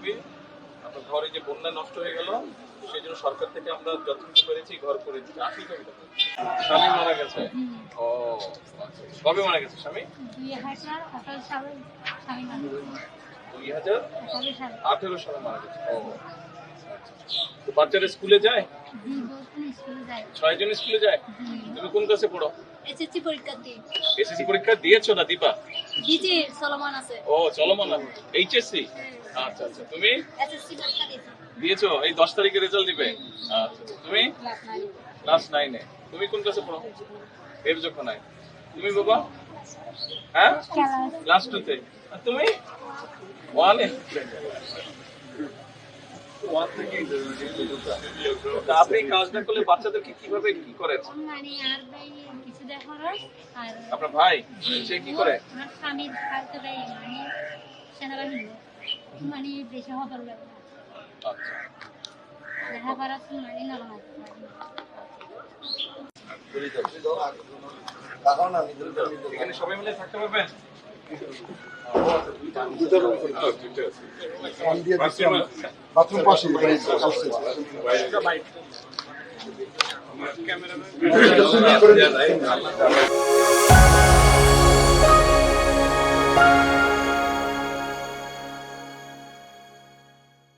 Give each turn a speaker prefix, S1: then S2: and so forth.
S1: মুরব্বী, আপনার ঘরে যে বন্যা নষ্ট হয়ে গেল, সেই জন্য সরকার থেকে আমরা যতটুকু পেরেছি ঘর করে দিচ্ছি। আসল কবিতা স্বামী মারা গেছে। ও আচ্ছা। কবে মারা গেছে স্বামী?
S2: 2018 সালে স্বামী মারা গেছে।
S1: 2018 সালে মারা গেছে। ও তো বাচ্চারা স্কুলে যায়?
S2: স্কুলে যায়।
S1: 6 জন স্কুলে যায়? তুমি কোন ক্লাসে পড়ো?
S2: এসএসসি পরীক্ষা দিই।
S1: এসএসসি পরীক্ষা দিয়েছো না দিবা?
S2: দিছি, চলমান আছে।
S1: ও চলমান আছে। এইচএসসি? আচ্ছা আচ্ছা। তুমি
S2: এসএসসি পরীক্ষা দিছি।
S1: দিয়েছো? এই 10 তারিখে রেজাল্ট দিবে? আচ্ছা। তুমি ক্লাস 9 এ। তুমি কোন ক্লাসে পড়ো? হেফজখানায়। তুমি বাবা? হ্যাঁ? ক্লাস 2 তে। আর তুমি? 1 এ। আপনি কাজ না করলে বাচ্চাদেরকে কিভাবে কি করেন?
S2: মানে আর ভাই কিছু দেখার আর
S1: আপনার ভাই সে কি করে?
S2: আমার স্বামীর কাছে ভাই মানে সেনাবাহিনী মানে বেশি হবার লাগে না।
S1: আচ্ছা।
S2: দেখা করার মানে না না।
S1: এখানে সবাই মিলে থাকতে পারবেন?
S3: বাথরুম পাশে
S1: ক্যামেরা